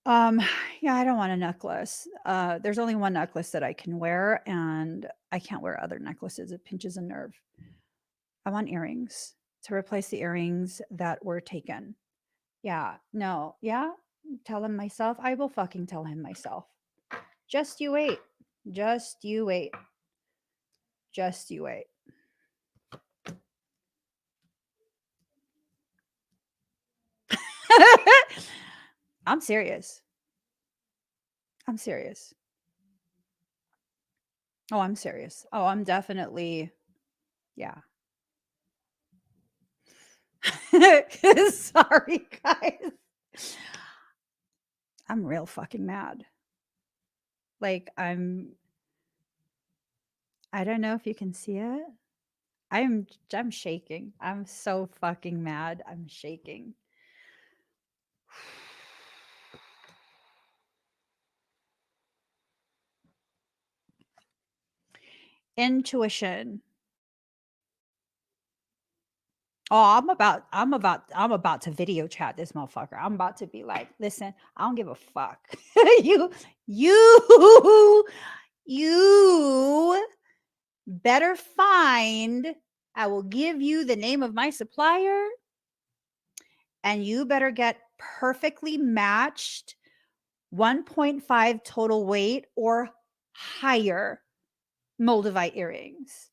Yeah, I don't want a necklace. There's only one necklace that I can wear, and I can't wear other necklaces. It pinches a nerve. I want earrings to replace the earrings that were taken. Yeah, no, yeah. Tell him myself. I will fucking tell him myself. Just you wait. Just you wait. Just you wait. I'm serious. I'm serious. Oh, I'm serious. Oh, I'm definitely, yeah. Sorry, guys. I'm real fucking mad. Like, I don't know if you can see it. I'm shaking. I'm so fucking mad. I'm shaking. Intuition. Oh, I'm about to video chat this motherfucker. I'm about to be like, listen, I don't give a fuck. you, you better find, I will give you the name of my supplier, and you better get perfectly matched 1.5 total weight or higher Moldavite earrings.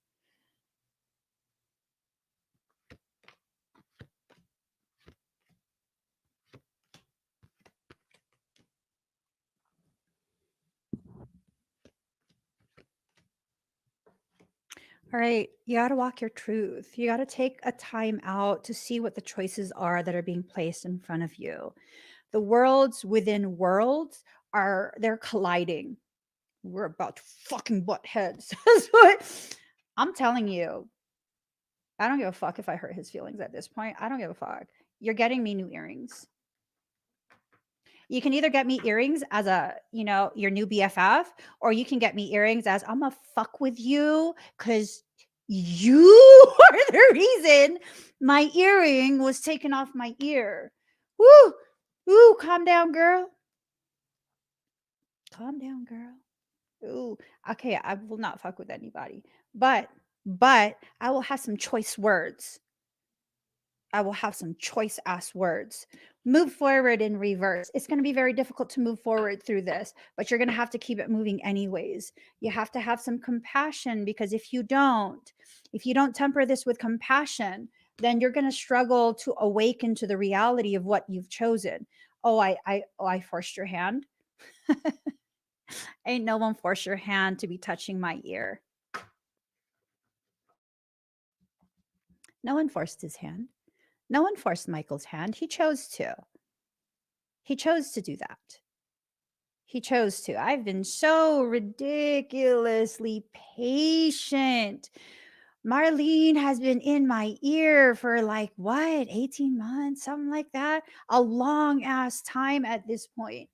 All right, you got to walk your truth. You got to take a time out to see what the choices are that are being placed in front of you. The worlds within worlds they're colliding. We're about to fucking butt heads. That's what I'm telling you. I don't give a fuck if I hurt his feelings at this point. I don't give a fuck. You're getting me new earrings. You can either get me earrings as your new BFF, or you can get me earrings as I'm a fuck with you because you are the reason my earring was taken off my ear. Woo! Ooh, calm down, girl. Calm down, girl. Ooh, okay, I will not fuck with anybody. But I will have some choice words. I will have some choice ass words. Move forward in reverse. It's going to be very difficult to move forward through this, but you're going to have to keep it moving anyways. You have to have some compassion, because if you don't temper this with compassion, then you're going to struggle to awaken to the reality of what you've chosen. Oh, I forced your hand. Ain't no one forced your hand to be touching my ear. No one forced his hand. No one forced Michael's hand. He chose to. He chose to do that. He chose to. I've been so ridiculously patient. Marlene has been in my ear for 18 months, something like that. A long ass time at this point.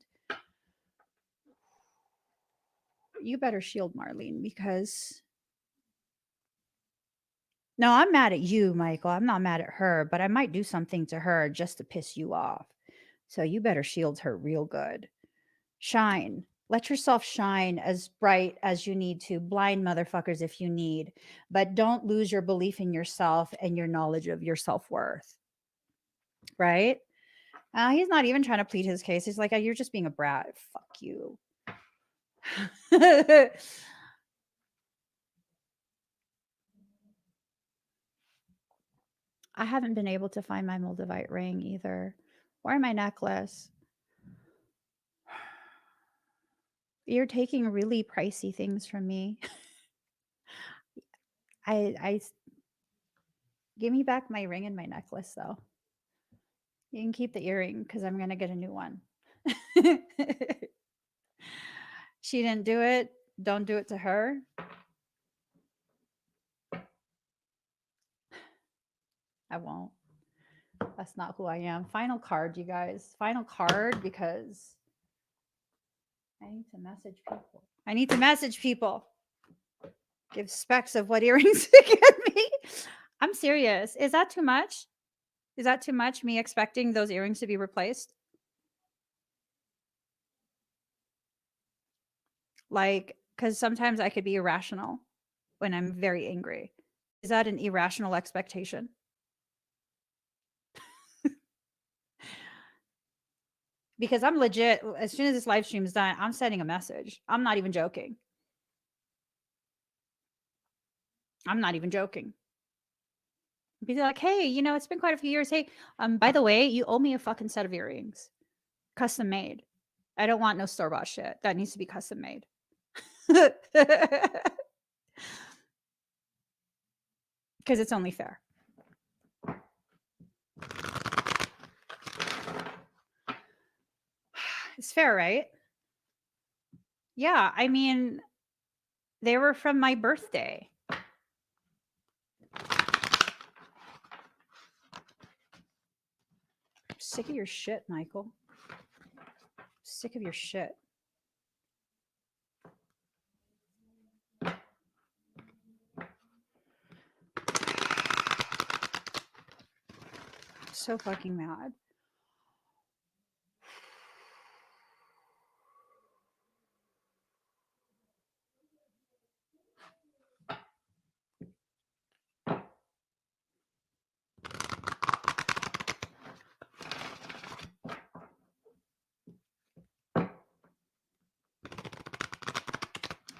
You better shield Marlene, because no, I'm mad at you, Michael. I'm not mad at her, but I might do something to her just to piss you off. So you better shield her real good. Shine. Let yourself shine as bright as you need to. Blind motherfuckers if you need, but don't lose your belief in yourself and your knowledge of your self-worth. Right? He's not even trying to plead his case. He's like, oh, you're just being a brat. Fuck you. I haven't been able to find my Moldavite ring either, or my necklace. You're taking really pricey things from me. I give me back my ring and my necklace, though. You can keep the earring because I'm gonna get a new one. She didn't do it. Don't do it to her. I won't. That's not who I am. Final card, you guys. Final card, because I need to message people. I need to message people. Give specs of what earrings to get me. I'm serious. Is that too much? Is that too much, me expecting those earrings to be replaced? Because sometimes I could be irrational when I'm very angry. Is that an irrational expectation? Because I'm legit, as soon as this live stream is done, I'm sending a message. I'm not even joking. I'm not even joking. Be like, hey, it's been quite a few years. Hey, by the way, you owe me a fucking set of earrings. Custom made. I don't want no store-bought shit. That needs to be custom made. Because it's only fair. It's fair, right? Yeah, I mean, they were from my birthday. I'm sick of your shit, Michael. Sick of your shit. So fucking mad.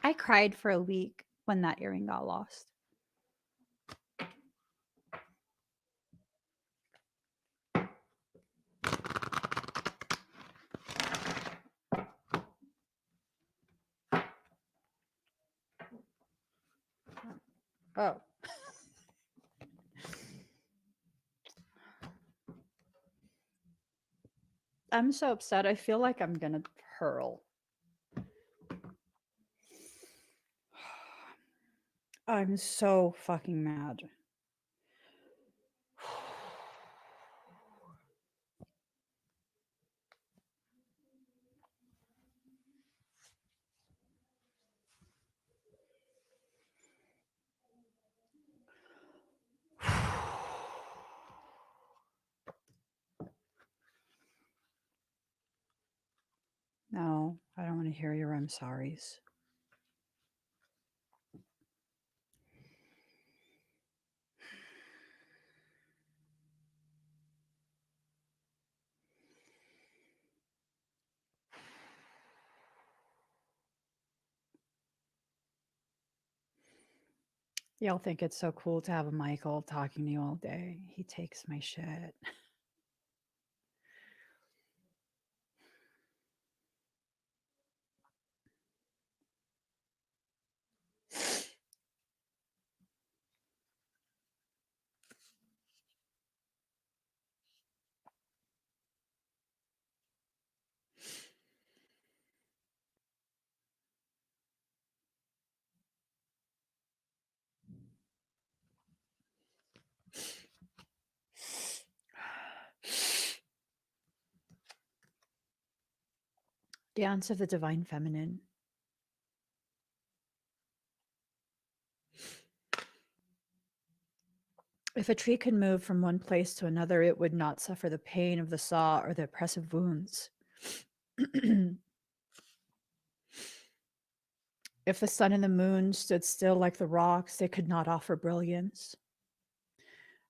I cried for a week when that earring got lost. Oh. I'm so upset. I feel like I'm gonna hurl. I'm so fucking mad. No, I don't want to hear your I'm sorries. Y'all think it's so cool to have a Michael talking to you all day. He takes my shit. Dance of the Divine Feminine. If a tree could move from one place to another, it would not suffer the pain of the saw or the oppressive wounds. If the sun and the moon stood still like the rocks, they could not offer brilliance.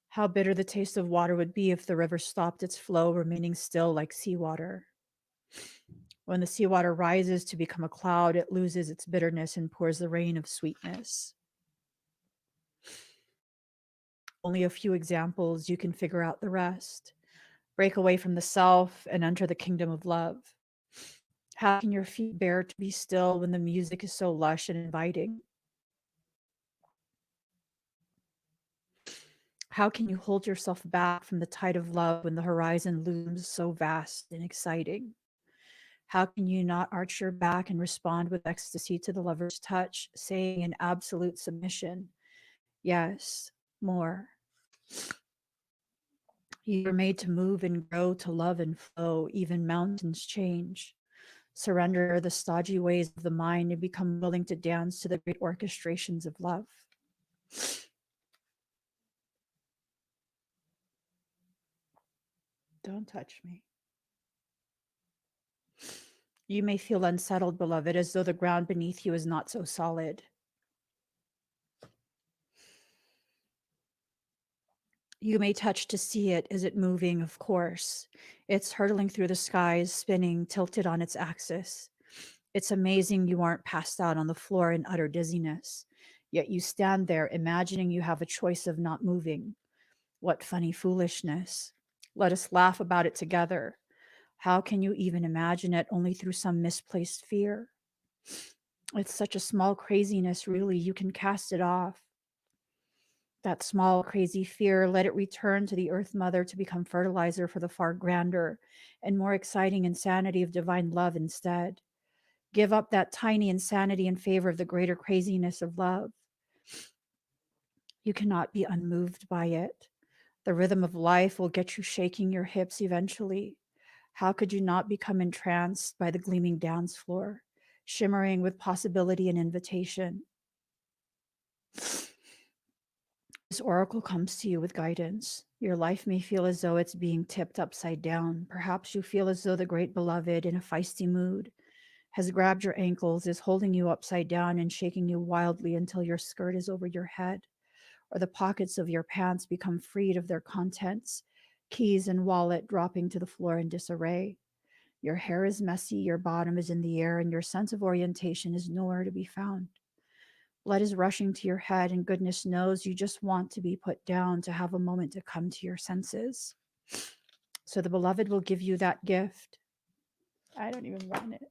How bitter the taste of water would be if the river stopped its flow, remaining still like seawater. When the seawater rises to become a cloud, it loses its bitterness and pours the rain of sweetness. Only a few examples, you can figure out the rest. Break away from the self and enter the kingdom of love. How can your feet bear to be still when the music is so lush and inviting? How can you hold yourself back from the tide of love when the horizon looms so vast and exciting? How can you not arch your back and respond with ecstasy to the lover's touch, saying in absolute submission, yes, more? You are made to move and grow, to love and flow. Even mountains change. Surrender the stodgy ways of the mind and become willing to dance to the great orchestrations of love. Don't touch me. You may feel unsettled, beloved, as though the ground beneath you is not so solid. You may touch to see it. Is it moving? Of course. It's hurtling through the skies, spinning, tilted on its axis. It's amazing you aren't passed out on the floor in utter dizziness. Yet you stand there imagining you have a choice of not moving. What funny foolishness. Let us laugh about it together. How can you even imagine it only through some misplaced fear? It's such a small craziness, really. You can cast it off. That small, crazy fear, let it return to the Earth Mother to become fertilizer for the far grander and more exciting insanity of divine love instead. Give up that tiny insanity in favor of the greater craziness of love. You cannot be unmoved by it. The rhythm of life will get you shaking your hips eventually. How could you not become entranced by the gleaming dance floor, shimmering with possibility and invitation? This oracle comes to you with guidance. Your life may feel as though it's being tipped upside down. Perhaps you feel as though the great beloved, in a feisty mood, has grabbed your ankles, is holding you upside down and shaking you wildly until your skirt is over your head, or the pockets of your pants become freed of their contents, keys and wallet dropping to the floor in disarray. Your hair is messy, your bottom is in the air, and your sense of orientation is nowhere to be found. Blood is rushing to your head, and goodness knows you just want to be put down, to have a moment to come to your senses. So the beloved will give you that gift. I don't even want it.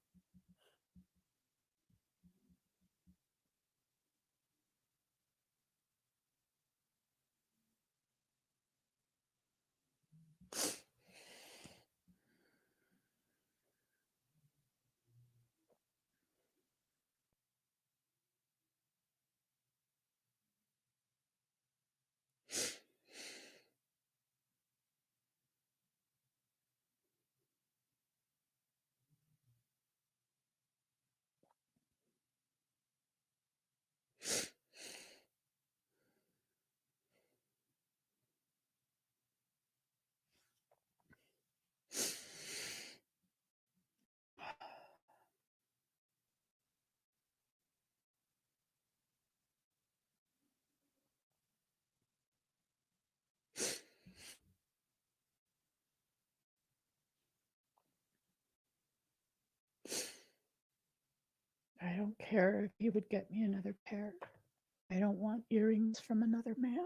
don't care if you would get me another pair. I don't want earrings from another man.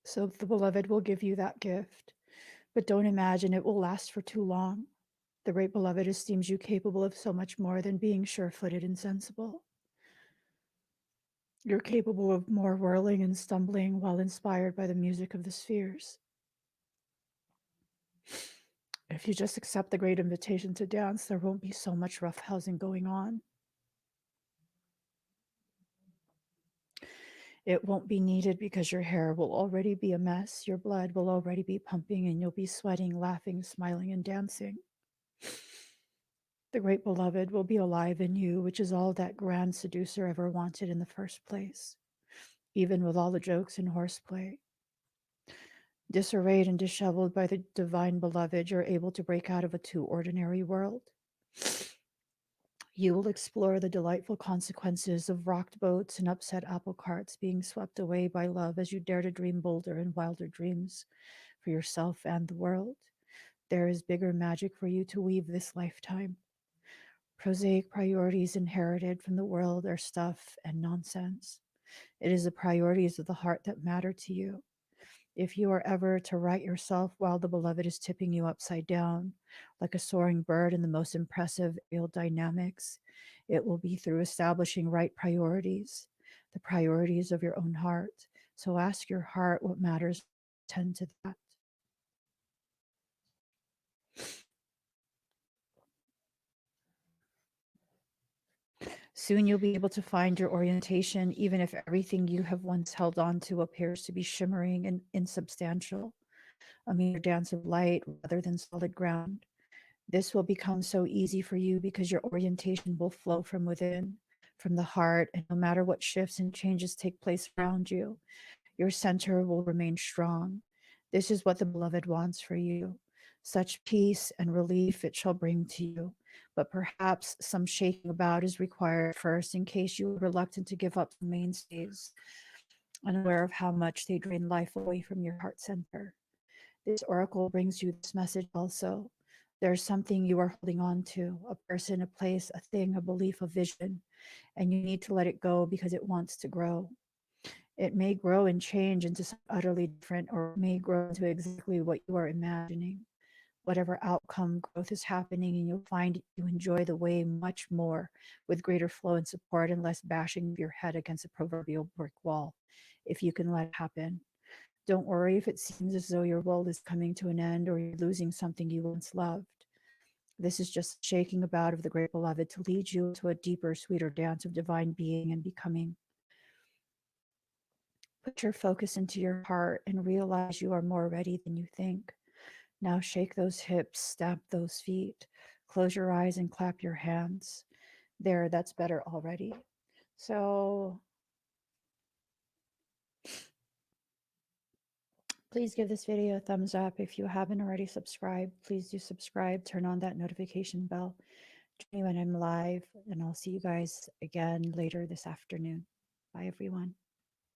So the beloved will give you that gift, but don't imagine it will last for too long. The great beloved esteems you capable of so much more than being sure-footed and sensible. You're capable of more whirling and stumbling while inspired by the music of the spheres. If you just accept the great invitation to dance, there won't be so much roughhousing going on. It won't be needed because your hair will already be a mess, your blood will already be pumping, and you'll be sweating, laughing, smiling, and dancing. The great beloved will be alive in you, which is all that grand seducer ever wanted in the first place, even with all the jokes and horseplay. Disarrayed and disheveled by the divine beloved, you're able to break out of a too ordinary world. You will explore the delightful consequences of rocked boats and upset apple carts being swept away by love as you dare to dream bolder and wilder dreams for yourself and the world. There is bigger magic for you to weave this lifetime. Prosaic priorities inherited from the world are stuff and nonsense. It is the priorities of the heart that matter to you. If you are ever to right yourself while the beloved is tipping you upside down, like a soaring bird in the most impressive aerial dynamics, it will be through establishing right priorities, the priorities of your own heart. So ask your heart what matters, tend to that. Soon you'll be able to find your orientation, even if everything you have once held on to appears to be shimmering and insubstantial, a mere dance of light rather than solid ground. This will become so easy for you because your orientation will flow from within, from the heart, and no matter what shifts and changes take place around you, your center will remain strong. This is what the beloved wants for you. Such peace and relief it shall bring to you, but perhaps some shaking about is required first in case you are reluctant to give up the mainstays, unaware of how much they drain life away from your heart center. This oracle brings you this message also. There's something you are holding on to, a person, a place, a thing, a belief, a vision, and you need to let it go because it wants to grow. It may grow and change into something utterly different, or it may grow into exactly what you are imagining. Whatever outcome, growth is happening, and you'll find you enjoy the way much more with greater flow and support and less bashing of your head against a proverbial brick wall, if you can let it happen. Don't worry if it seems as though your world is coming to an end or you're losing something you once loved. This is just shaking about of the great beloved to lead you to a deeper, sweeter dance of divine being and becoming. Put your focus into your heart and realize you are more ready than you think. Now shake those hips, stamp those feet, close your eyes and clap your hands. There, that's better already. So please give this video a thumbs up. If you haven't already subscribed, please do subscribe, turn on that notification bell. Join me when I'm live, and I'll see you guys again later this afternoon. Bye, everyone.